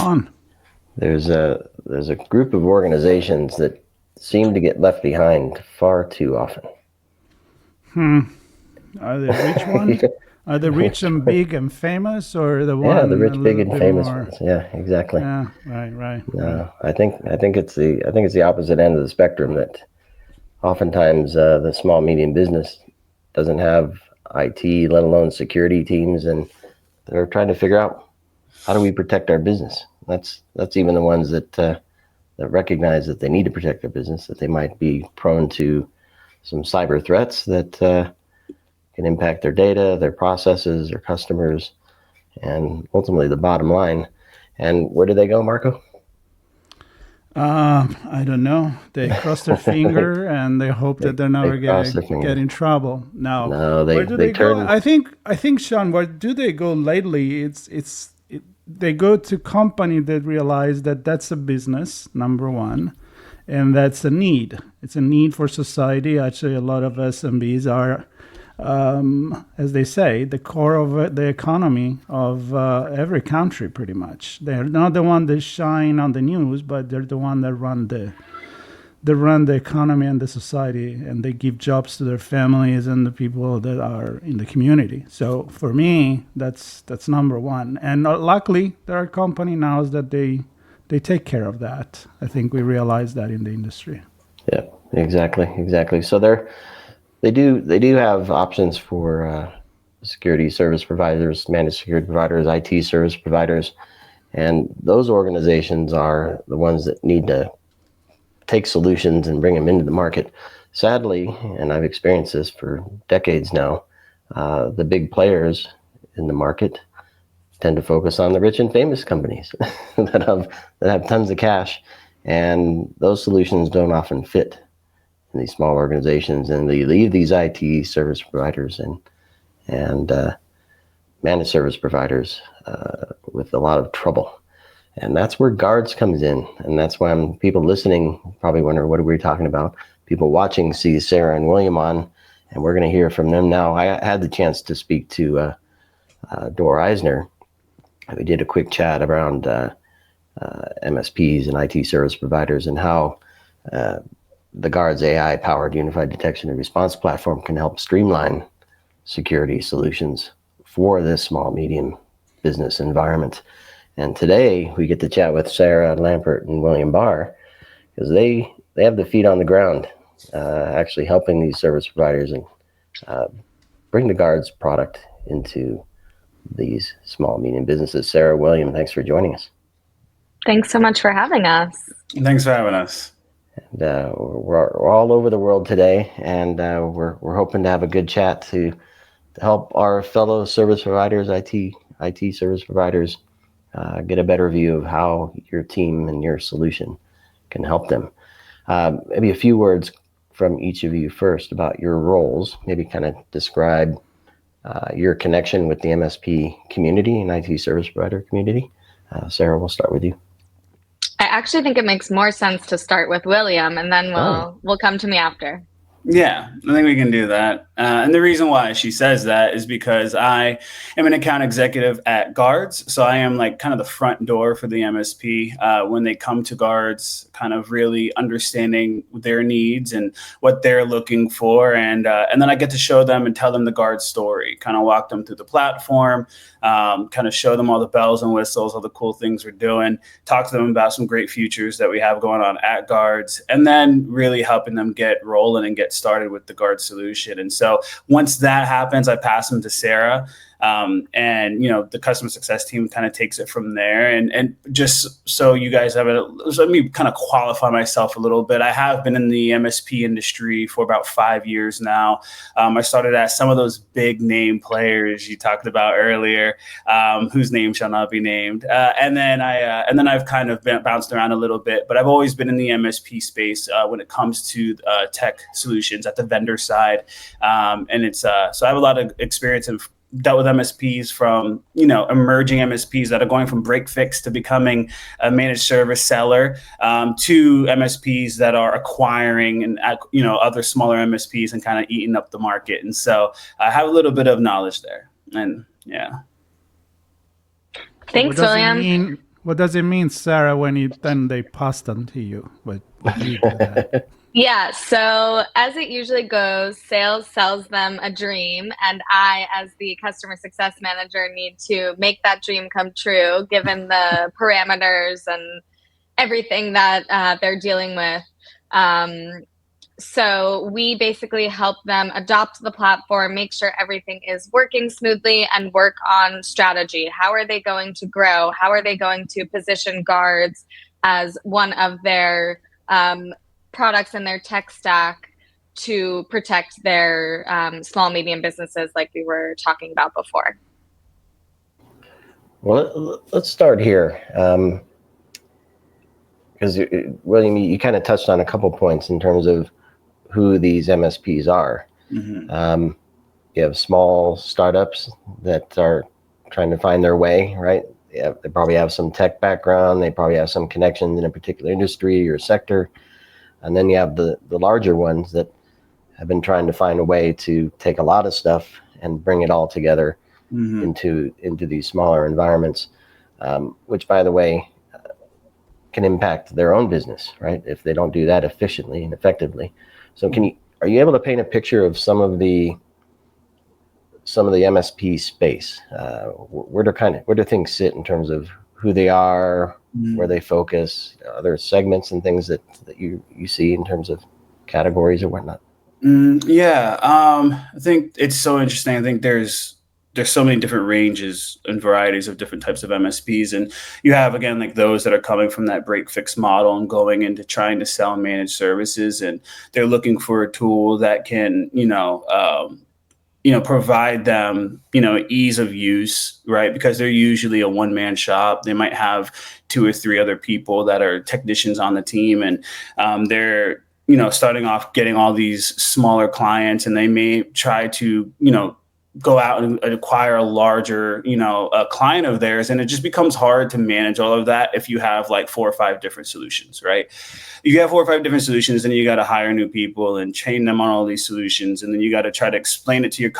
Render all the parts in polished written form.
on? There's a group of organizations that seem to get left behind far too often. Are they rich ones? Are they rich and big and famous, or the one The a rich, big, little and bit famous more? ones. Yeah, exactly. Yeah, right. No, I think it's the opposite end of the spectrum, that oftentimes the small medium business doesn't have IT, let alone security teams, and they're trying to figure out, how do we protect our business? That's even the ones that recognize that they need to protect their business, that they might be prone to some cyber threats that can impact their data, their processes, their customers, and ultimately the bottom line. And where do they go, Marco? I don't know. They cross their finger and they hope that they're never cross their get fingers. in trouble. Now, No, where do they they go? turn. I think, Sean, where do they go lately? They go to company that realize that that's a business, number one, and that's a need. It's a need for society. Actually, a lot of SMBs are, as they say, the core of the economy of every country, pretty much. They're not the one that shine on the news, but they're the one that run the economy and the society, and they give jobs to their families and the people that are in the community. So for me, that's number one. And luckily, there are companies now that they take care of that. I think we realize that in the industry. Yeah, exactly. So they do have options for security service providers, managed security providers, IT service providers, and those organizations are the ones that need to take solutions and bring them into the market. Sadly, and I've experienced this for decades now, the big players in the market tend to focus on the rich and famous companies that have tons of cash, and those solutions don't often fit in these small organizations, and they leave these IT service providers and managed service providers with a lot of trouble. And that's where Guardz comes in. And that's when people listening probably wonder, what are we talking about? People watching see Sarah and William on, and we're going to hear from them now. I had the chance to speak to Dor Eisner. We did a quick chat around MSPs and IT service providers, and how the Guardz AI-powered unified detection and response platform can help streamline security solutions for this small, medium business environment. And today we get to chat with Sarah Lampert and William Barr, because they have the feet on the ground, actually helping these service providers and bring the Guardz product into these small, medium businesses. Sarah, William, thanks for joining us. Thanks so much for having us. Thanks for having us. And we're all over the world today, and we're hoping to have a good chat to help our fellow service providers, IT service providers, get a better view of how your team and your solution can help them. Maybe a few words from each of you first about your roles. Maybe kind of describe your connection with the MSP community and IT service provider community. Sarah, we'll start with you. I actually think it makes more sense to start with William, and then we'll come to me after. Yeah, I think we can do that. And the reason why she says that is because I am an account executive at Guardz. So I am like kind of the front door for the MSP when they come to Guardz, kind of really understanding their needs and what they're looking for. And then I get to show them and tell them the Guardz story, kind of walk them through the platform, kind of show them all the bells and whistles, all the cool things we're doing, talk to them about some great features that we have going on at Guardz, and then really helping them get rolling and get started with the Guardz solution. And so once that happens, I pass them to Sarah. And, the customer success team kind of takes it from there. And just so you guys have it, let me kind of qualify myself a little bit. I have been in the MSP industry for about 5 years now. I started at some of those big name players you talked about earlier, whose name shall not be named. And then I've kind of bounced around a little bit, but I've always been in the MSP space when it comes to tech solutions at the vendor side. And it's so I have a lot of experience in dealt with MSPs from, emerging MSPs that are going from break fix to becoming a managed service seller, to MSPs that are acquiring and, other smaller MSPs and kind of eating up the market. And so I have a little bit of knowledge there. And yeah. Thanks, William. What does it mean, Sarah, when then they pass on to you? What lead to that? Yeah, so as it usually goes, sales sells them a dream, and I, as the customer success manager, need to make that dream come true given the parameters and everything that they're dealing with. So we basically help them adopt the platform, make sure everything is working smoothly, and work on strategy. How are they going to grow? How are they going to position Guardz as one of their products in their tech stack to protect their small, medium businesses like we were talking about before? Well, let's start here. Because, William, you kind of touched on a couple points in terms of who these MSPs are. Mm-hmm. You have small startups that are trying to find their way, right? They probably have some tech background. They probably have some connections in a particular industry or sector. And then you have the larger ones that have been trying to find a way to take a lot of stuff and bring it all together into these smaller environments, which, by the way, can impact their own business, right? If they don't do that efficiently and effectively. So are you able to paint a picture of some of the MSP space? Where do things sit in terms of who they are, where they focus, other segments and things that you see in terms of categories or whatnot? I think it's so interesting. I think there's so many different ranges and varieties of different types of MSPs. And you have, again, like those that are coming from that break fix model and going into trying to sell managed services. And they're looking for a tool that can, provide them, ease of use, right? Because they're usually a one-man shop. They might have 2 or 3 other people that are technicians on the team. And they're, starting off getting all these smaller clients, and they may try to, go out and acquire a larger, a client of theirs. And it just becomes hard to manage all of that if you have like 4 or 5 different solutions, right? If you have 4 or 5 different solutions, then you got to hire new people and train them on all these solutions. And then you got to try to explain it to your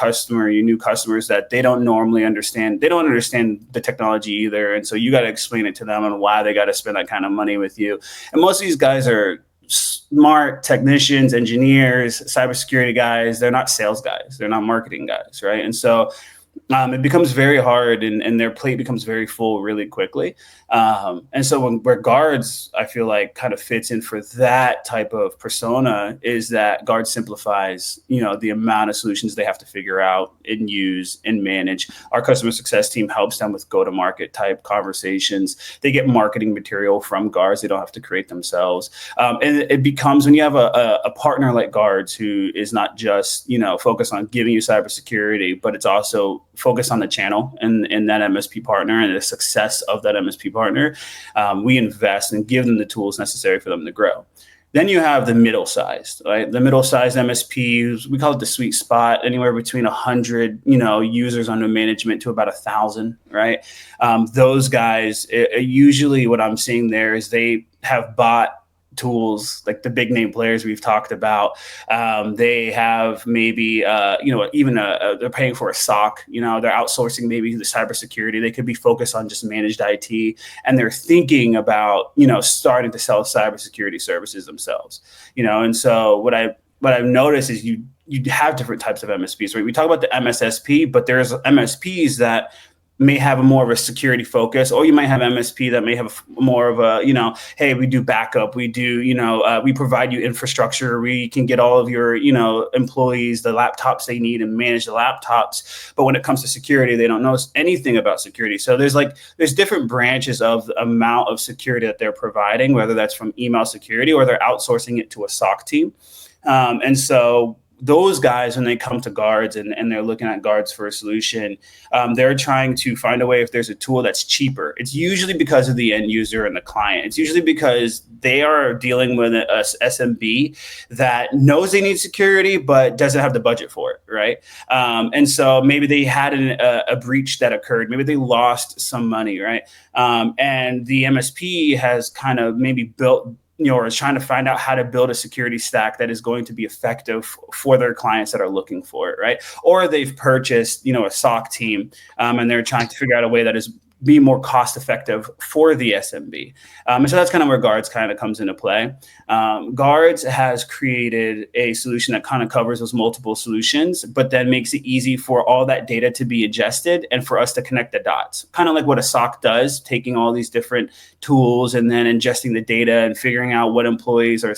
new customers that they don't normally understand. They don't understand the technology either. And so you got to explain it to them and why they got to spend that kind of money with you. And most of these guys are smart technicians, engineers, cybersecurity guys. They're not sales guys. They're not marketing guys, right? And so it becomes very hard, and their plate becomes very full really quickly. And so where Guardz, I feel like, kind of fits in for that type of persona is that Guardz simplifies, the amount of solutions they have to figure out and use and manage. Our customer success team helps them with go-to-market type conversations. They get marketing material from Guardz. They don't have to create themselves. And it becomes, when you have a partner like Guardz who is not just, focused on giving you cybersecurity, but it's also focused on the channel and that MSP partner and the success of that MSP partner, we invest and give them the tools necessary for them to grow. Then you have the middle-sized, right? The middle-sized MSPs, we call it the sweet spot, anywhere between 100, users under management to about 1,000, right? Those guys, usually what I'm seeing there is they have bought tools like the big name players we've talked about. They have maybe, even they're paying for a SOC, they're outsourcing maybe the cybersecurity. They could be focused on just managed IT, and they're thinking about, starting to sell cybersecurity services themselves, and so what I've noticed is you have different types of MSPs, right? We talk about the MSSP, but there's MSPs that may have a more of a security focus, or you might have MSP that may have more of a, hey, we do backup, we do, we provide you infrastructure, we can get all of your, employees the laptops they need and manage the laptops. But when it comes to security, they don't know anything about security. So there's different branches of the amount of security that they're providing, whether that's from email security or they're outsourcing it to a SOC team. And so those guys, when they come to Guardz and they're looking at Guardz for a solution, they're trying to find a way if there's a tool that's cheaper. It's usually because of the end user and the client. It's usually because they are dealing with a SMB that knows they need security but doesn't have the budget for it, right? And so maybe they had a breach that occurred. Maybe they lost some money, right? And the MSP has kind of maybe built, or is trying to find out how to build a security stack that is going to be effective for their clients that are looking for it, right? Or they've purchased, a SOC team, and they're trying to figure out a way that is be more cost effective for the SMB. And so that's kind of where Guardz kind of comes into play. Guardz has created a solution that kind of covers those multiple solutions, but then makes it easy for all that data to be ingested and for us to connect the dots. Kind of like what a SOC does, taking all these different tools and then ingesting the data and figuring out what employees are,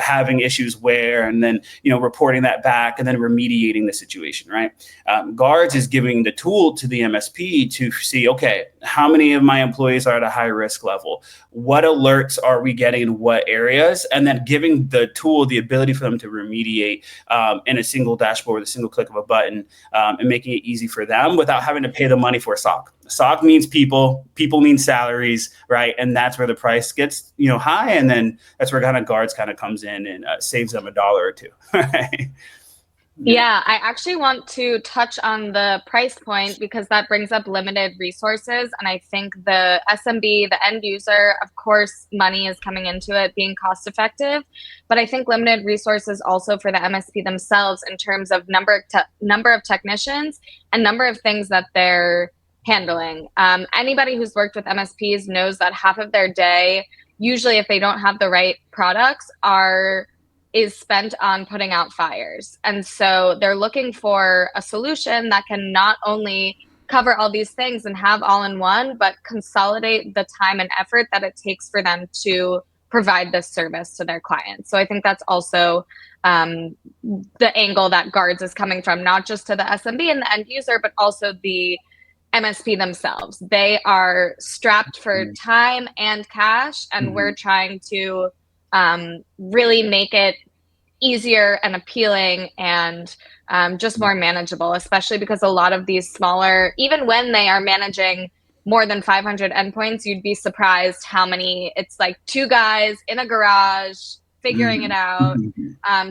having issues where, and then, reporting that back and then remediating the situation, right? Guardz is giving the tool to the MSP to see, okay, how many of my employees are at a high risk level? What alerts are we getting in what areas? And then giving the tool the ability for them to remediate in a single dashboard with a single click of a button, and making it easy for them without having to pay the money for a SOC. SOC means people mean salaries, right? And that's where the price gets, high. And then that's where kind of Guardz kind of comes in and saves them $1 or $2, right? Yeah, I actually want to touch on the price point because that brings up limited resources. And I think the SMB, the end user, of course, money is coming into it being cost effective. But I think limited resources also for the MSP themselves in terms of number of technicians and number of things that they're handling. Anybody who's worked with MSPs knows that half of their day, usually if they don't have the right products, is spent on putting out fires. And so they're looking for a solution that can not only cover all these things and have all in one, but consolidate the time and effort that it takes for them to provide this service to their clients. So I think that's also the angle that Guardz is coming from, not just to the SMB and the end user, but also the MSP themselves. They are strapped for time and cash, and we're trying to really make it easier and appealing and just more manageable, especially because a lot of these smaller, even when they are managing more than 500 endpoints, you'd be surprised how many, it's like 2 guys in a garage figuring it out.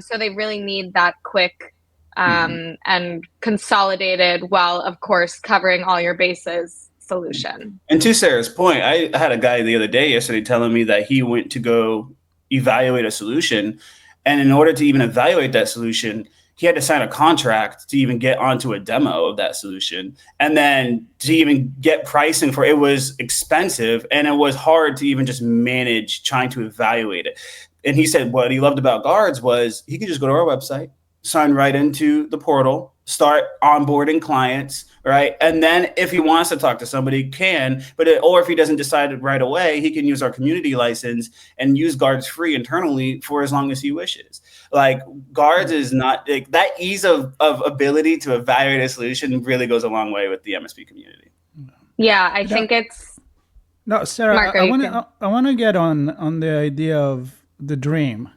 So they really need that quick and consolidated, while of course covering all your bases solution. And to Sarah's point, I had a guy the other day yesterday telling me that he went to go evaluate a solution. And in order to even evaluate that solution, he had to sign a contract to even get onto a demo of that solution. And then to even get pricing for it was expensive. And it was hard to even just manage trying to evaluate it. And he said what he loved about Guardz was he could just go to our website, sign right into the portal, start onboarding clients, right? And then if he wants to talk to somebody, he can, or if he doesn't decide right away, he can use our community license and use Guardz free internally for as long as he wishes. Like Guardz is not like that ease of ability to evaluate a solution really goes a long way with the MSP community. Yeah, I think it's. No, Sarah, Marco, I want to get on the idea of the dream,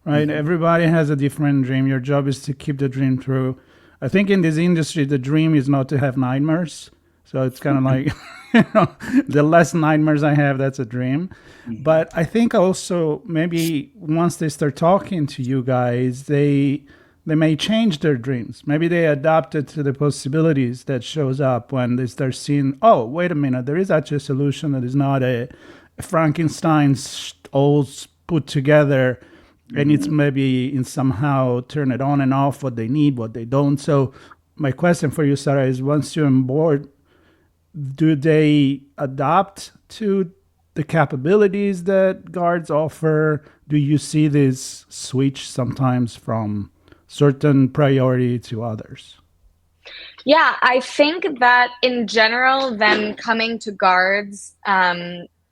right? Everybody has a different dream. Your job is to keep the dream true. I think in this industry, the dream is not to have nightmares. So it's kind of like, the less nightmares I have, that's a dream. But I think also maybe once they start talking to you guys, they may change their dreams. Maybe they adapt it to the possibilities that shows up when they start seeing, oh, wait a minute, there is actually a solution that is not a Frankenstein's all put together. And it's maybe in somehow turn it on and off, what they need, what they don't. So my question for you, Sarah, is once you're on board, do they adapt to the capabilities that Guardz offer? Do you see this switch sometimes from certain priority to others? Yeah, I think that in general, them coming to Guardz,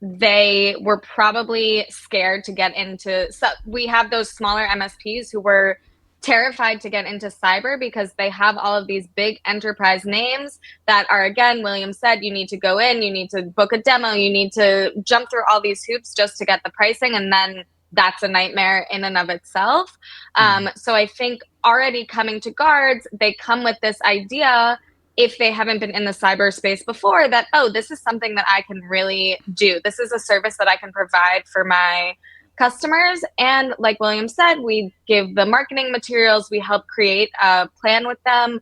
they were probably scared to get into. So we have those smaller MSPs who were terrified to get into cyber because they have all of these big enterprise names that are, again, William said, you need to go in, you need to book a demo, you need to jump through all these hoops just to get the pricing. And then that's a nightmare in and of itself. So I think already coming to Guardz, they come with this idea, if they haven't been in the cyberspace before, that, oh, this is something that I can really do. This is a service that I can provide for my customers. And like William said, we give the marketing materials, we help create a plan with them.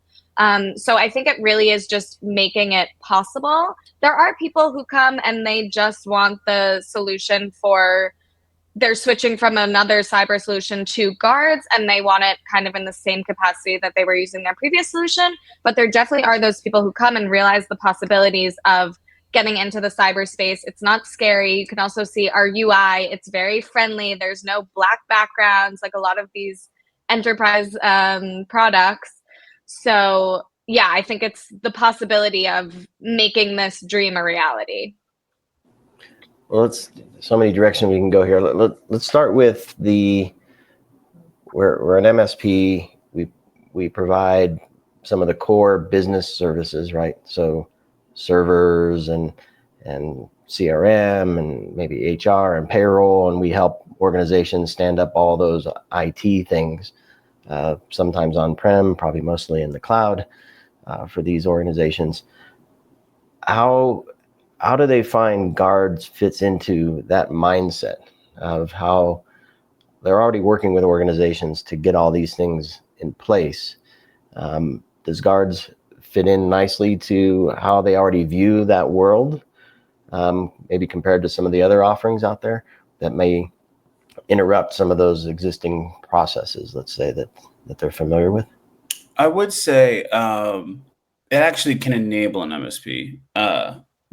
So I think it really is just making it possible. There are people who come and they just want the solution for, they're switching from another cyber solution to Guardz and they want it kind of in the same capacity that they were using their previous solution. But there definitely are those people who come and realize the possibilities of getting into the cyberspace. It's not scary. You can also see our UI. It's very friendly. There's no black backgrounds like a lot of these enterprise products. So yeah, I think it's the possibility of making this dream a reality. Well, it's so many directions we can go here. Let's start with we're an MSP. We provide some of the core business services, right? So servers and CRM and maybe HR and payroll, and we help organizations stand up all those IT things, sometimes on-prem, probably mostly in the cloud for these organizations. How do they find Guardz fits into that mindset of how they're already working with organizations to get all these things in place? Does Guardz fit in nicely to how they already view that world, maybe compared to some of the other offerings out there that may interrupt some of those existing processes, let's say, that they're familiar with? I would say it actually can enable an MSP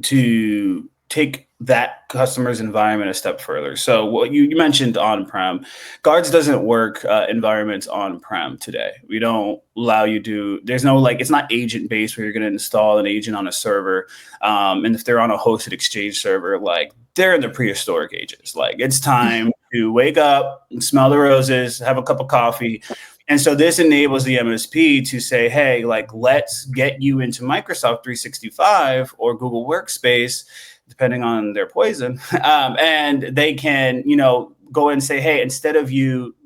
to take that customer's environment a step further. So what you mentioned on-prem, Guardz doesn't work environments on-prem today. We don't allow you to, there's no it's not agent-based where you're going to install an agent on a server. And if they're on a hosted Exchange server, they're in the prehistoric ages. It's time to wake up and smell the roses, have a cup of coffee. And so this enables the MSP to say, hey, let's get you into Microsoft 365 or Google Workspace, depending on their poison. And they can, go and say, hey, instead of you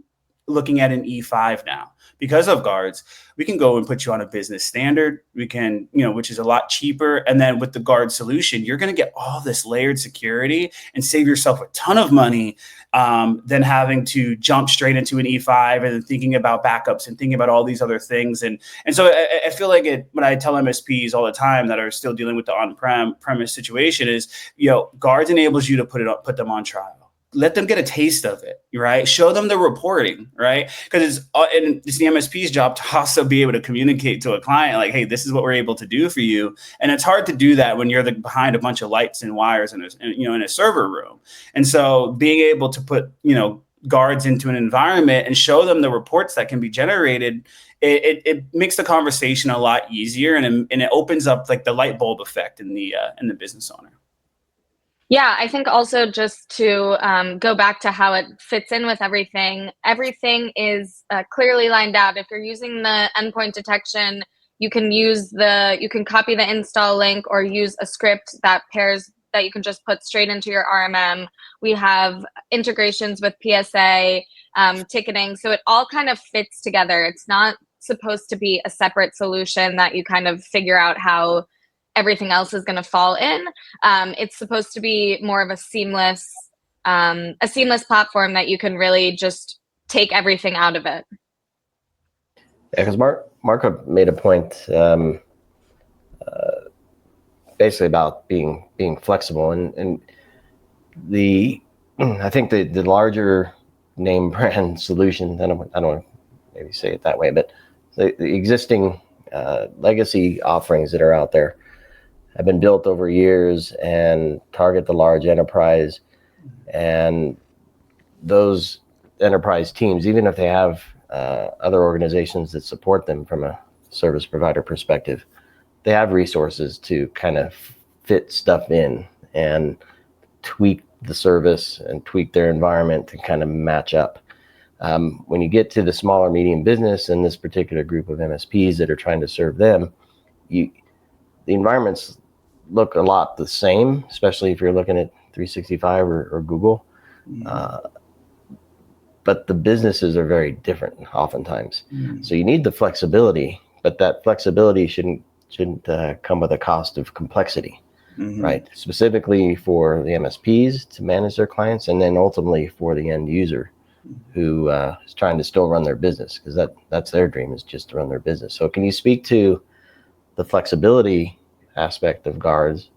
looking at an E5 now, because of Guardz, we can go and put you on a business standard. We can, which is a lot cheaper. And then with the Guardz solution, you're going to get all this layered security and save yourself a ton of money than having to jump straight into an E5 and thinking about backups and thinking about all these other things. And so I feel like when I tell MSPs all the time that are still dealing with the on-premise situation is, Guardz enables you to put them on trial. Let them get a taste of it, right? Show them the reporting, right? Because it's the MSP's job to also be able to communicate to a client, hey, this is what we're able to do for you. And it's hard to do that when you're behind a bunch of lights and wires in a server room. And so being able to put, Guardz into an environment and show them the reports that can be generated, it makes the conversation a lot easier, and it opens up the light bulb effect in the business owner. Yeah, I think also just to go back to how it fits in with everything is clearly lined out. If you're using the endpoint detection, you can copy the install link or use a script that you can just put straight into your RMM. We have integrations with PSA, ticketing, so it all kind of fits together. It's not supposed to be a separate solution that you kind of figure out how everything else is going to fall in. It's supposed to be more of a seamless platform that you can really just take everything out of it. Yeah, because Marco made a point basically about being flexible, and I think the larger name brand solution, I don't want to maybe say it that way, but the existing legacy offerings that are out there have been built over years and target the large enterprise, and those enterprise teams, even if they have other organizations that support them from a service provider perspective, they have resources to kind of fit stuff in and tweak the service and tweak their environment to kind of match up. When you get to the smaller medium business and this particular group of MSPs that are trying to serve them, the environments look a lot the same, especially if you're looking at 365 or Google. But the businesses are very different oftentimes. So you need the flexibility, but that flexibility shouldn't come with a cost of complexity, right? Specifically for the MSPs to manage their clients, and then ultimately for the end user who is trying to still run their business, because that's their dream, is just to run their business. So can you speak to the flexibility aspect of Guardz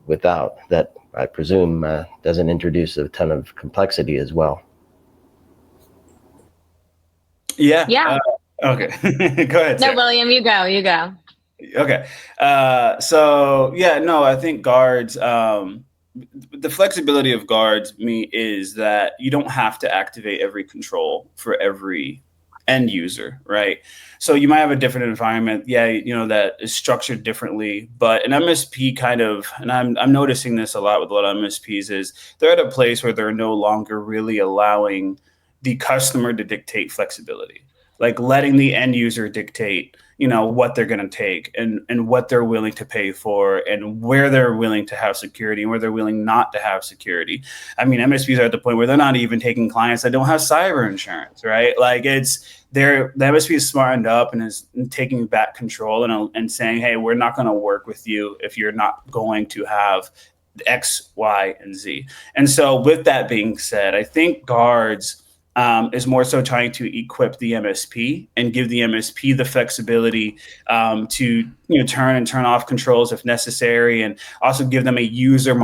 without that, I presume, doesn't introduce a ton of complexity as well? Yeah. Okay. Go ahead. No, William, you go. Okay. So yeah, no, I think Guardz, the flexibility of Guardz me is that you don't have to activate every control for every end user, right? So you might have a different environment, yeah, that is structured differently, but an MSP kind of, and I'm noticing this a lot with a lot of MSPs, is they're at a place where they're no longer really allowing the customer to dictate flexibility, like letting the end user dictate what they're going to take and what they're willing to pay for and where they're willing to have security and where they're willing not to have security. I mean, MSPs are at the point where they're not even taking clients that don't have cyber insurance, right? Like the MSP is smartened up and is taking back control and saying, hey, we're not going to work with you if you're not going to have X, Y, and Z. And so with that being said, I think Guardz is more so trying to equip the MSP and give the MSP the flexibility to turn off controls if necessary, and also give them a user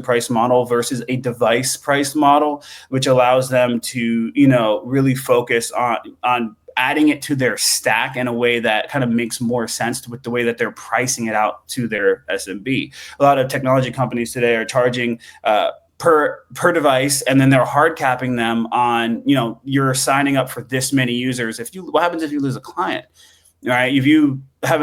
price model versus a device price model, which allows them to really focus on adding it to their stack in a way that kind of makes more sense with the way that they're pricing it out to their SMB. A lot of technology companies today are charging per device, and then they're hard capping them on, you're signing up for this many users. What happens if you lose a client? Right? If you have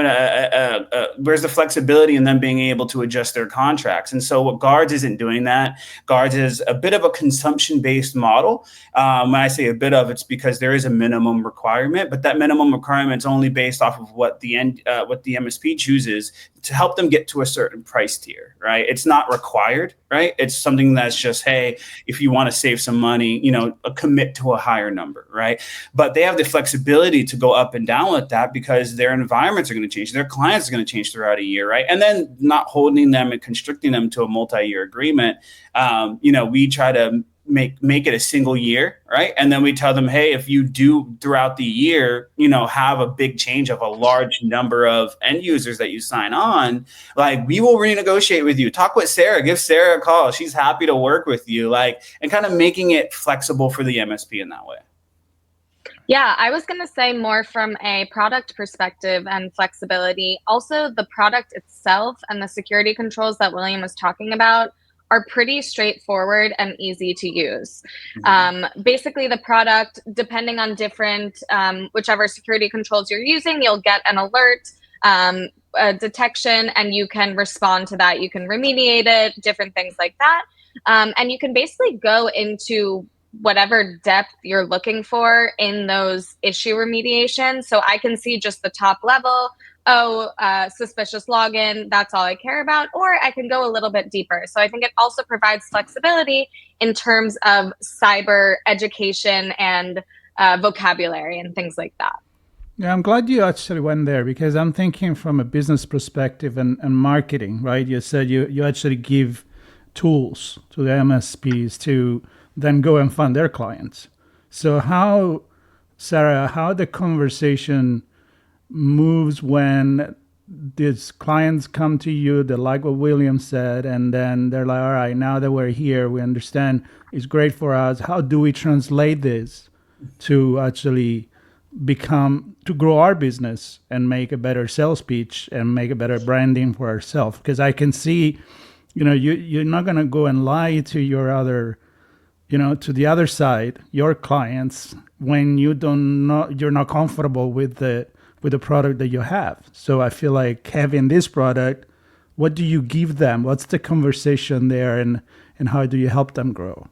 where's the flexibility in them being able to adjust their contracts? And so what Guardz isn't doing that. Guardz is a bit of a consumption-based model. When I say a bit of, it's because there is a minimum requirement, but that minimum requirement is only based off of what the MSP chooses to help them get to a certain price tier, right? It's not required, right? It's something that's just, hey, if you want to save some money, commit to a higher number, right? But they have the flexibility to go up and down with that because their environments are going to change, their clients are going to change throughout a year, right? And then not holding them and constricting them to a multi-year agreement. We try to make it a single year, right? And then we tell them, hey, if you do throughout the year, have a big change of a large number of end users that you sign on, like we will renegotiate with you. Talk with Sarah, give Sarah a call. She's happy to work with you, and kind of making it flexible for the MSP in that way. Yeah, I was going to say more from a product perspective and flexibility. Also, the product itself and the security controls that William was talking about are pretty straightforward and easy to use. Basically, the product, depending on different, whichever security controls you're using, you'll get an alert, a detection, and you can respond to that. You can remediate it, different things like that. And you can basically go into whatever depth you're looking for in those issue remediation. So I can see just the top level, suspicious login, that's all I care about, or I can go a little bit deeper. So I think it also provides flexibility in terms of cyber education and vocabulary and things like that. Yeah, I'm glad you actually went there because I'm thinking from a business perspective and marketing, right? You said you actually give tools to the MSPs to then go and fund their clients. So Sarah, how the conversation moves when these clients come to you, they like what William said, and then they're like, all right, now that we're here, we understand it's great for us. How do we translate this to actually to grow our business and make a better sales pitch and make a better branding for ourselves? Because I can see, you're not going to go and lie to your other to the other side, your clients, when you're not comfortable with the product that you have. So I feel like having this product, what do you give them? What's the conversation there, and how do you help them grow?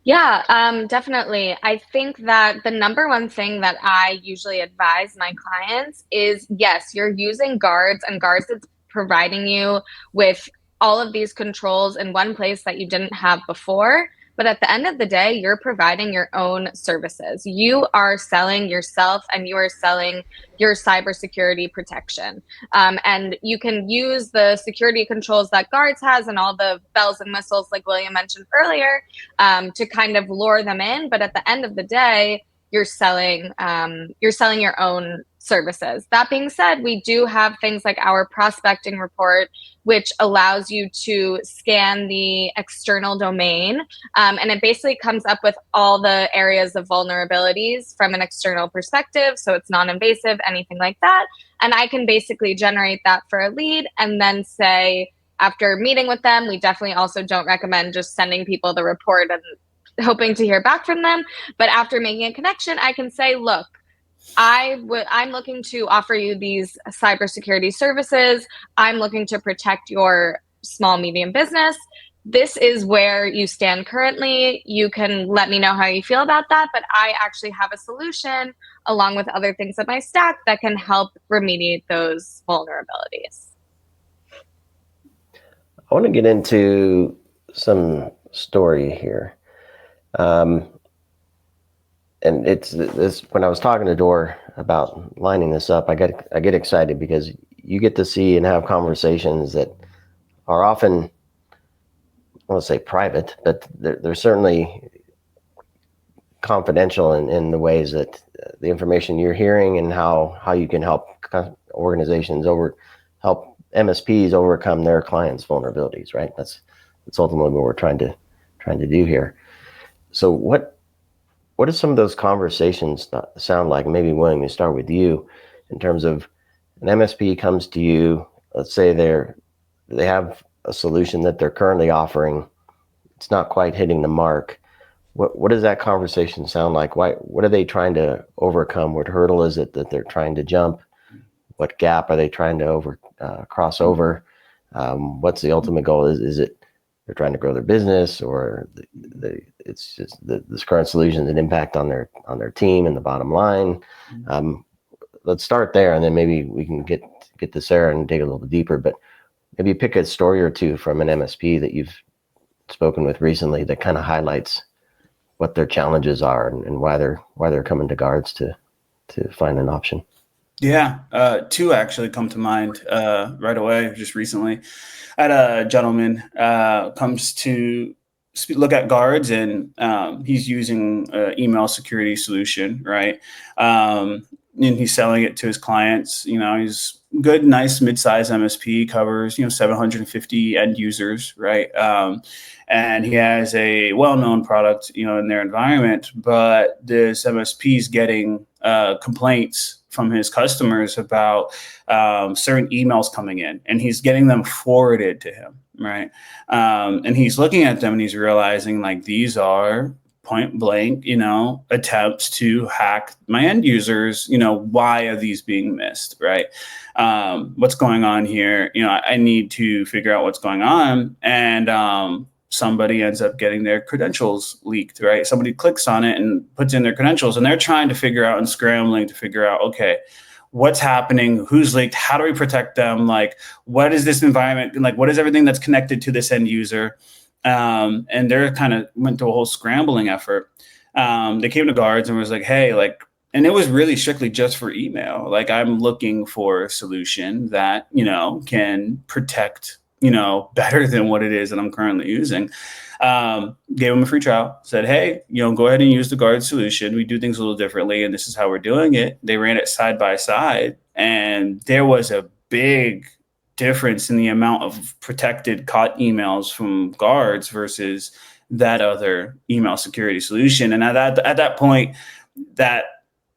Yeah, definitely. I think that the number one thing that I usually advise my clients is, yes, you're using Guardz, and Guardz is providing you with all of these controls in one place that you didn't have before. But at the end of the day, you're providing your own services. You are selling yourself, and you are selling your cybersecurity protection. And you can use the security controls that Guardz has and all the bells and whistles, like William mentioned earlier, to kind of lure them in. But at the end of the day, you're selling your own services. That being said, we do have things like our prospecting report, which allows you to scan the external domain. And it basically comes up with all the areas of vulnerabilities from an external perspective. So it's non-invasive, anything like that. And I can basically generate that for a lead and then say, after meeting with them, we definitely also don't recommend just sending people the report and hoping to hear back from them. But after making a connection, I can say, look, I'm looking to offer you these cybersecurity services. I'm looking to protect your small, medium business. This is where you stand currently. You can let me know how you feel about that, but I actually have a solution along with other things in my stack that can help remediate those vulnerabilities. I want to get into some story here. And it's this, when I was talking to Dor about lining this up, I get excited because you get to see and have conversations that are often, I won't say private, but they're certainly confidential in the ways that the information you're hearing and how you can help organizations help MSPs overcome their clients' vulnerabilities, right? That's ultimately what we're trying to do here. So what do some of those conversations sound like? Maybe William, we start with you in terms of an MSP comes to you. Let's say they have a solution that they're currently offering. It's not quite hitting the mark. What does that conversation sound like? What are they trying to overcome? What hurdle is it that they're trying to jump? What gap are they trying to cross over? What's the ultimate goal? Is it they're trying to grow their business, or it's just this current solution is an impact on their team and the bottom line? Let's start there, and then maybe we can get to Sarah and dig a little bit deeper. But maybe pick a story or two from an MSP that you've spoken with recently that kind of highlights what their challenges are and why they're coming to Guardz to find an option. Yeah, two actually come to mind right away. Just recently, I had a gentleman comes to look at Guardz, and he's using an email security solution, right? And he's selling it to his clients. You know, he's good, nice, mid-size MSP, covers 750 end users, right? And he has a well-known product, in their environment, but this MSP is getting complaints from his customers about certain emails coming in, and he's getting them forwarded to him, right? And he's looking at them and he's realizing, like, these are point blank, attempts to hack my end users. Why are these being missed, right? What's going on here? I need to figure out what's going on. And somebody ends up getting their credentials leaked, right? Somebody clicks on it and puts in their credentials, and they're trying to figure out and scrambling to figure out, okay, what's happening? Who's leaked? How do we protect them? Like, what is this environment? Like, what is everything that's connected to this end user? And they're kind of went to a whole scrambling effort. They came to Guardz and was like, hey, and it was really strictly just for email. Like, I'm looking for a solution that, can protect, better than what it is that I'm currently using. Gave them a free trial, said, hey, go ahead and use the Guardz solution. We do things a little differently, and this is how we're doing it. They ran it side by side, and there was a big difference in the amount of protected caught emails from Guardz versus that other email security solution. And at that point, that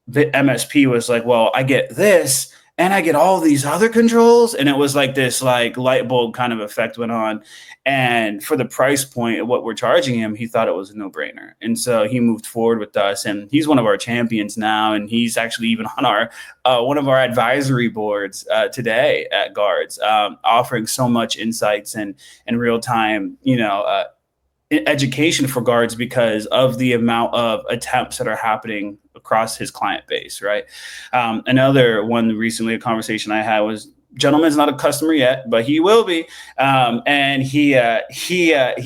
the MSP was like, well, I get this and I get all these other controls. And it was like this light bulb kind of effect went on. And for the price point of what we're charging him, he thought it was a no-brainer. And so he moved forward with us, and he's one of our champions now. And he's actually even on our one of our advisory boards today at Guardz, offering so much insights and real time, education for Guardz because of the amount of attempts that are happening across his client base, right? Another one recently, a conversation I had was, gentleman's not a customer yet, but he will be. And he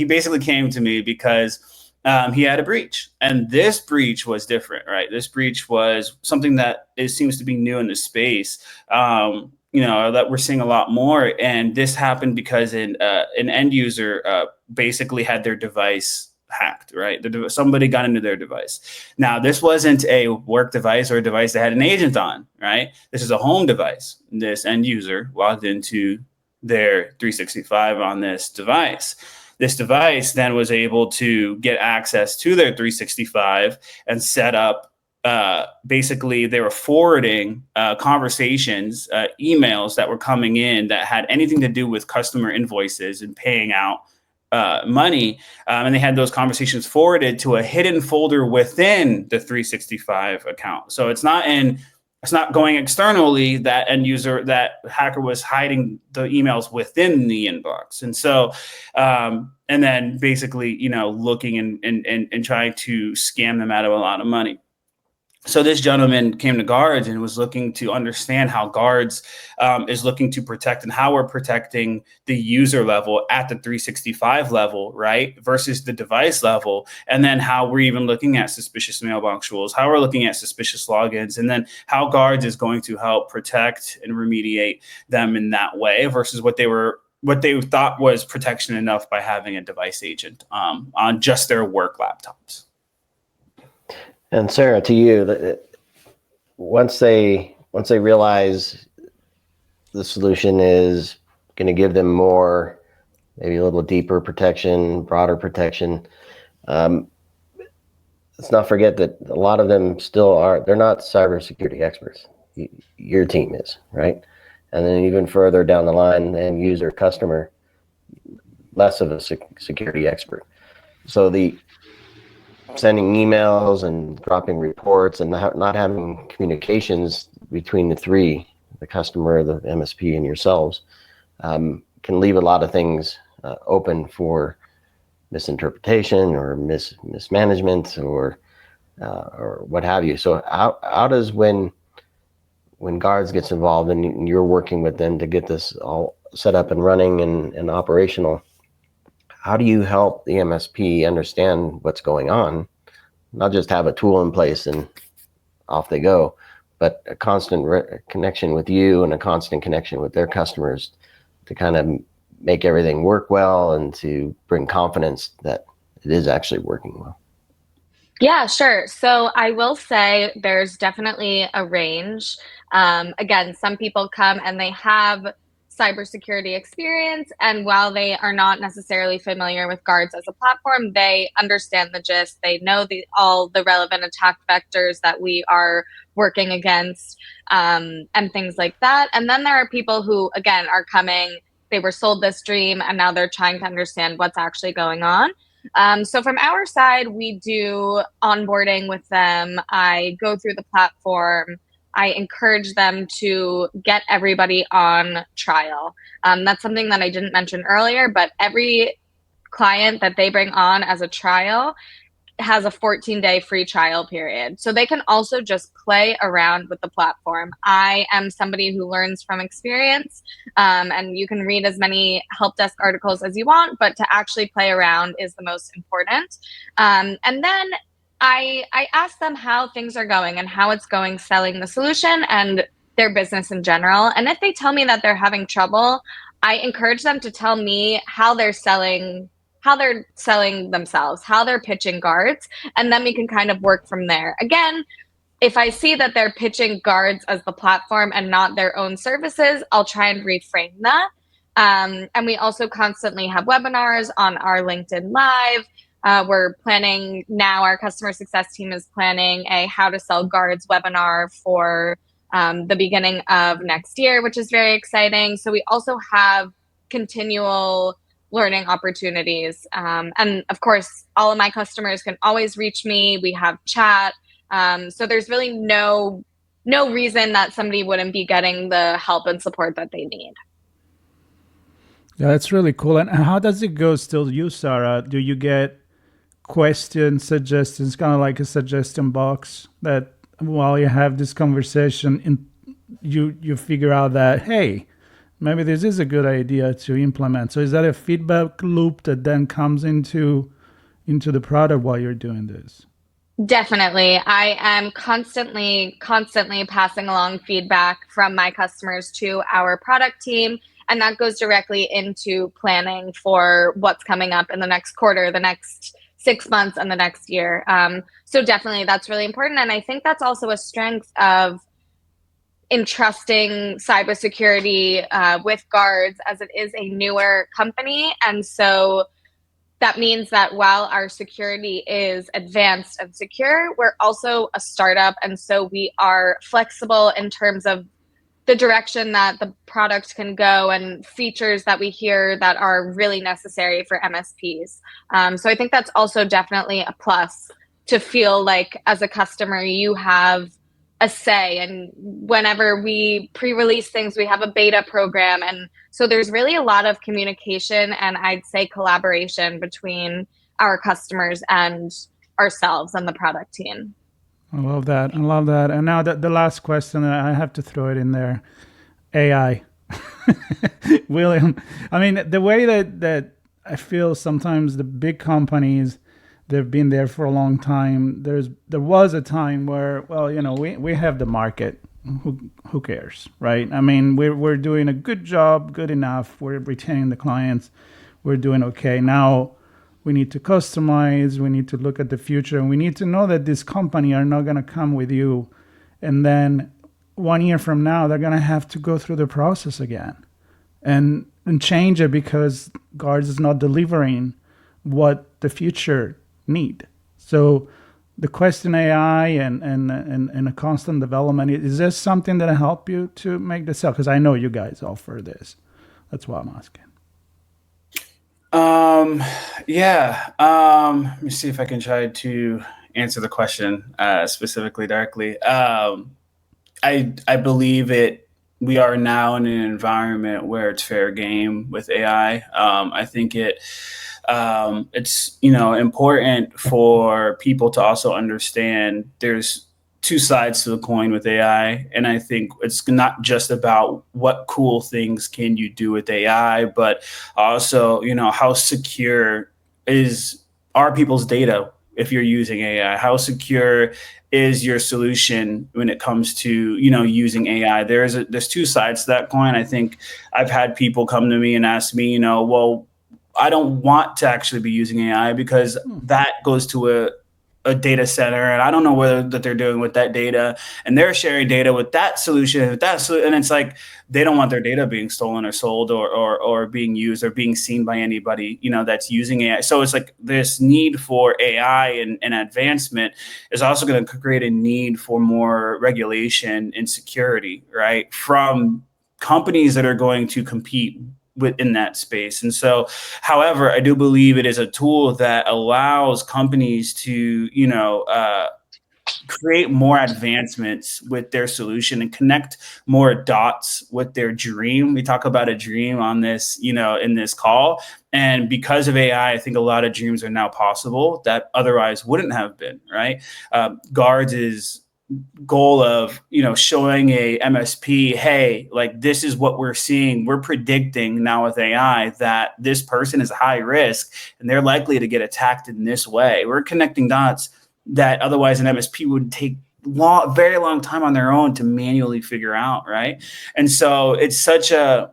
basically came to me because he had a breach, and this breach was different, right? This breach was something that seems to be new in the space. That we're seeing a lot more. And this happened because an end user basically had their device hacked, right? Somebody got into their device. Now, this wasn't a work device or a device that had an agent on, right? This is a home device. This end user logged into their 365 on this device. This device then was able to get access to their 365 and set up, basically they were forwarding conversations, emails that were coming in that had anything to do with customer invoices and paying out money. And they had those conversations forwarded to a hidden folder within the 365 account. So it's not going externally. That end user, that hacker was hiding the emails within the inbox. And so, and then basically, looking and trying to scam them out of a lot of money. So this gentleman came to Guardz and was looking to understand how Guardz is looking to protect and how we're protecting the user level at the 365 level, right, versus the device level, and then how we're even looking at suspicious mailbox rules, how we're looking at suspicious logins, and then how Guardz is going to help protect and remediate them in that way versus what they thought was protection enough by having a device agent on just their work laptops. And Sarah, to you, once they realize the solution is going to give them more, maybe a little deeper protection, broader protection, let's not forget that a lot of them they're not cybersecurity experts. Your team is, right? And then even further down the line, the end user, customer, less of a security expert. So the sending emails and dropping reports and not having communications between the customer, the MSP, and yourselves, can leave a lot of things open for misinterpretation or mismanagement or what have you. So how does when Guardz gets involved and you're working with them to get this all set up and running and operational, how do you help the MSP understand what's going on? Not just have a tool in place and off they go, but a constant connection with you and a constant connection with their customers to kind of make everything work well and to bring confidence that it is actually working well. Yeah, sure. So I will say there's definitely a range. Again, some people come and they have cybersecurity experience, and while they are not necessarily familiar with Guardz as a platform, they understand the gist. They know all the relevant attack vectors that we are working against, and things like that. And then there are people who, again, are coming, they were sold this dream, and now they're trying to understand what's actually going on. So from our side, we do onboarding with them. I go through the platform. I encourage them to get everybody on trial. That's something that I didn't mention earlier, but every client that they bring on as a trial has a 14-day free trial period. So they can also just play around with the platform. I am somebody who learns from experience, and you can read as many help desk articles as you want, but to actually play around is the most important. And then I ask them how things are going and how it's going selling the solution and their business in general. And if they tell me that they're having trouble, I encourage them to tell me how they're selling themselves, how they're pitching Guardz, and then we can kind of work from there. Again, if I see that they're pitching Guardz as the platform and not their own services, I'll try and reframe that. And we also constantly have webinars on our LinkedIn Live. We're planning now, our customer success team is planning a how to sell Guardz webinar for the beginning of next year, which is very exciting. So we also have continual learning opportunities. And of course, all of my customers can always reach me. We have chat. So there's really no reason that somebody wouldn't be getting the help and support that they need. Yeah, that's really cool. And how does it go still, you, Sarah? Do you get questions, suggestions, kind of like a suggestion box that while you have this conversation, you figure out that, hey, maybe this is a good idea to implement. So is that a feedback loop that then comes into the product while you're doing this? Definitely. I am constantly passing along feedback from my customers to our product team. And that goes directly into planning for what's coming up in the next quarter, the next 6 months and the next year. So definitely that's really important. And I think that's also a strength of entrusting cybersecurity with Guardz, as it is a newer company. And so that means that while our security is advanced and secure, we're also a startup. And so we are flexible in terms of the direction that the product can go and features that we hear that are really necessary for MSPs. So I think that's also definitely a plus, to feel like as a customer, you have a say. And whenever we pre-release things, we have a beta program. And so there's really a lot of communication and I'd say collaboration between our customers and ourselves and the product team. I love that. I love that. And now the last question, I have to throw it in there. AI. William, I mean, the way that I feel sometimes the big companies, they've been there for a long time. There was a time where, well, you know, we have the market. Who cares, right? I mean, we're doing a good job, good enough. We're retaining the clients. We're doing okay. Now we need to customize. We need to look at the future, and we need to know that this company are not going to come with you, and then 1 year from now they're going to have to go through the process again, and change it because Guardz is not delivering what the future need. So the question AI and a constant development, is this something that help you to make the sell? Because I know you guys offer this. That's why I'm asking. Let me see if I can try to answer the question specifically directly. I believe we are now in an environment where it's fair game with AI. I think it's important for people to also understand there's two sides to the coin with AI. And I think it's not just about what cool things can you do with AI, but also, how secure are people's data if you're using AI? How secure is your solution when it comes to, using AI? There's two sides to that coin. I think I've had people come to me and ask me, well, I don't want to actually be using AI because that goes to a data center, and I don't know what they're doing with that data, and they're sharing data with that solution, and it's like they don't want their data being stolen or sold or being used or being seen by anybody that's using AI. So it's like this need for AI and advancement is also going to create a need for more regulation and security, right, from companies that are going to compete within that space. And so, however, I do believe it is a tool that allows companies to, create more advancements with their solution and connect more dots with their dream. We talk about a dream on this, in this call. And because of AI, I think a lot of dreams are now possible that otherwise wouldn't have been, right? Guardz goal of showing a MSP, hey, like this is what we're seeing. We're predicting now with AI that this person is high risk and they're likely to get attacked in this way. We're connecting dots that otherwise an MSP would take very long time on their own to manually figure out, right? And so it's such a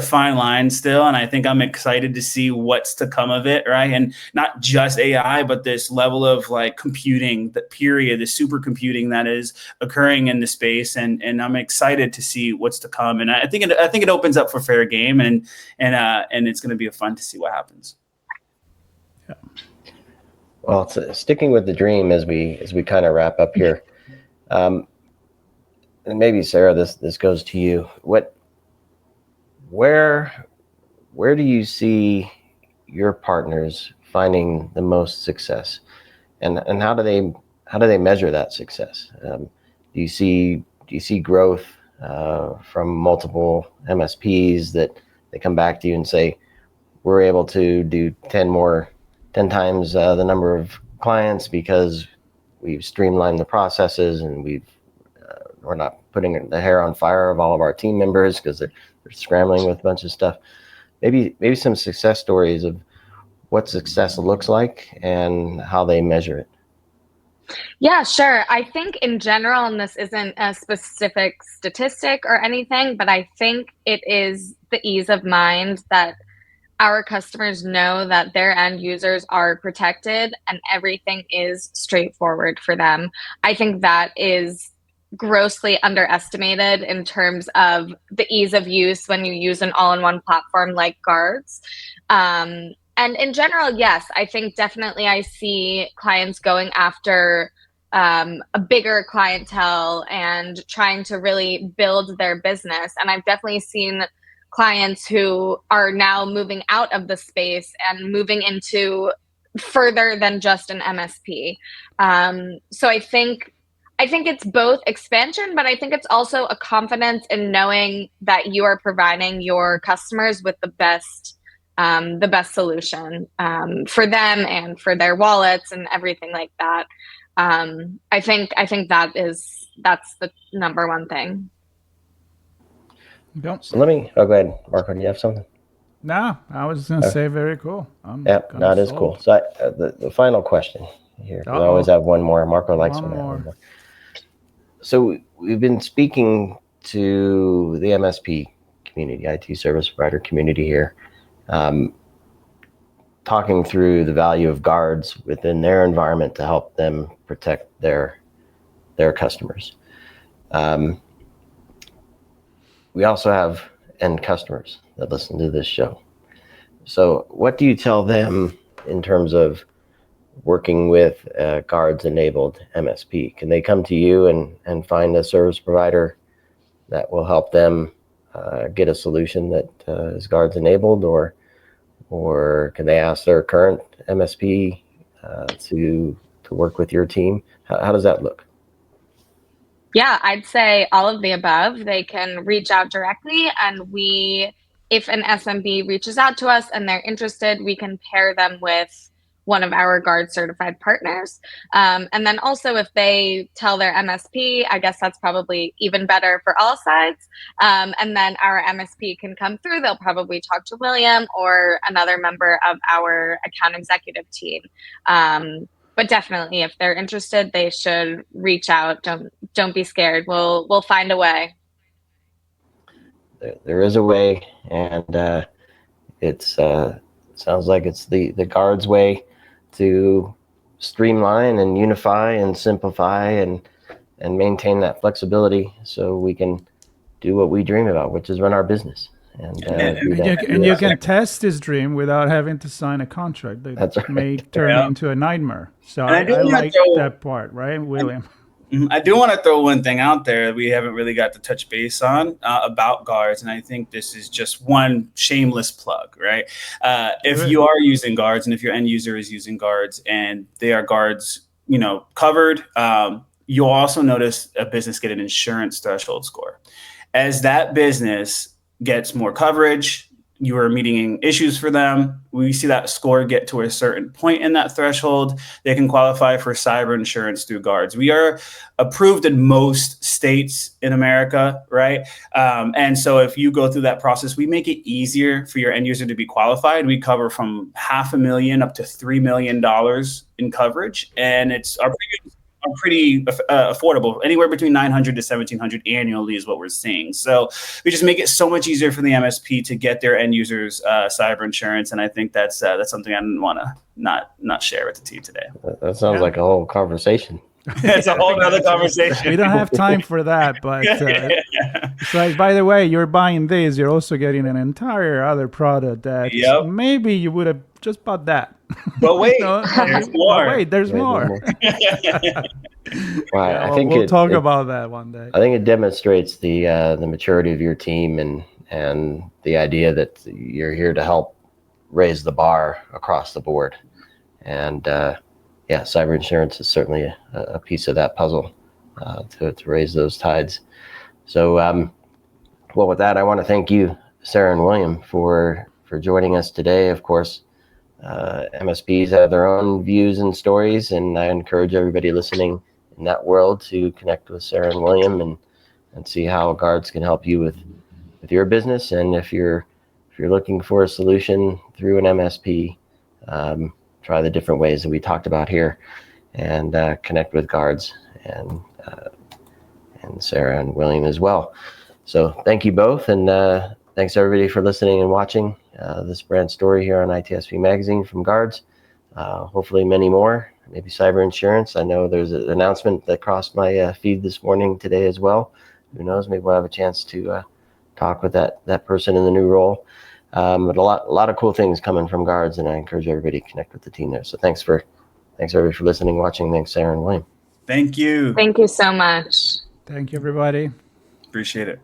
fine line still. And I think I'm excited to see what's to come of it, right? And not just AI, but this level of like computing, the supercomputing that is occurring in the space. And I'm excited to see what's to come. And I think it opens up for fair game, and it's going to be fun to see what happens. Yeah. Well, sticking with the dream as we kind of wrap up here, and maybe Sarah, this goes to you. Where do you see your partners finding the most success, and how do they measure that success? Do you see growth from multiple MSPs that they come back to you and say, we're able to do 10 times the number of clients because we've streamlined the processes and we're not putting the hair on fire of all of our team members because they're scrambling with a bunch of stuff. Maybe some success stories of what success looks like and how they measure it. Yeah, sure. I think in general, and this isn't a specific statistic or anything, but I think it is the ease of mind that our customers know that their end users are protected and everything is straightforward for them. I think that is grossly underestimated in terms of the ease of use when you use an all-in-one platform like Guardz. And in general, yes, I think definitely I see clients going after a bigger clientele and trying to really build their business. And I've definitely seen clients who are now moving out of the space and moving into further than just an MSP. So I think it's both expansion, but I think it's also a confidence in knowing that you are providing your customers with the best solution for them and for their wallets and everything like that. I think that's the number one thing. Yep. So let me, go ahead, Marco, do you have something? No, I was going to say very cool. Yeah, that is cool. So the final question here, we always have one more. Marco likes one more. So we've been speaking to the MSP community, IT service provider community here, talking through the value of Guardz within their environment to help them protect their customers. We also have end customers that listen to this show. So what do you tell them in terms of working with a Guardz-enabled MSP? Can they come to you and find a service provider that will help them get a solution that is Guardz-enabled, or can they ask their current MSP to work with your team? How does that look? Yeah, I'd say all of the above. They can reach out directly, and if an SMB reaches out to us and they're interested, we can pair them with one of our Guardz certified partners. And then also if they tell their MSP, I guess that's probably even better for all sides. And then our MSP can come through. They'll probably talk to William or another member of our account executive team. But definitely, if they're interested, they should reach out. Don't be scared. We'll find a way. There is a way, and it's sounds like it's the Guardz way to streamline and unify and simplify and maintain that flexibility, so we can do what we dream about, which is run our business. And you can test this dream without having to sign a contract that may turn into a nightmare. So I like that part, right, William? I do want to throw one thing out there that we haven't really got to touch base on about Guardz, and I think this is just one shameless plug, right? If you are using Guardz, and if your end user is using Guardz, and they are Guardz, covered, you'll also notice a business get an insurance threshold score. As that business gets more coverage, you are meeting issues for them, we see that score get to a certain point in that threshold, they can qualify for cyber insurance through Guardz. We are approved in most states in America, right? And so if you go through that process, we make it easier for your end user to be qualified. We cover from $500,000 up to $3 million in coverage, and it's our pretty affordable. Anywhere between $900 to $1,700 annually is what we're seeing. So we just make it so much easier for the MSP to get their end users cyber insurance, and I think that's something I didn't want to not share with the team today. That sounds like a whole conversation. It's a whole other conversation. We don't have time for that, but so by the way, you're buying this, you're also getting an entire other product that maybe you would have just bought that. But wait, there's more. Wait, there's more. Right. I think we'll talk about that one day. I think it demonstrates the maturity of your team and the idea that you're here to help raise the bar across the board. And cyber insurance is certainly a piece of that puzzle to raise those tides. So, well, with that, I want to thank you, Sarah and William, for joining us today. Of course, MSPs have their own views and stories, and I encourage everybody listening in that world to connect with Sarah and William and see how Guardz can help you with your business. And if you're looking for a solution through an MSP, try the different ways that we talked about here, and connect with Guardz and Sarah and William as well. So thank you both, and thanks everybody for listening and watching. this brand story here on ITSP Magazine from Guardz. Hopefully many more, maybe cyber insurance. I know there's an announcement that crossed my feed this morning today as well. Who knows, maybe we'll have a chance to talk with that person in the new role. But a lot of cool things coming from Guardz, and I encourage everybody to connect with the team there. So thanks everybody for listening, watching. Thanks, Sarah and William. Thank you. Thank you so much. Thank you, everybody. Appreciate it.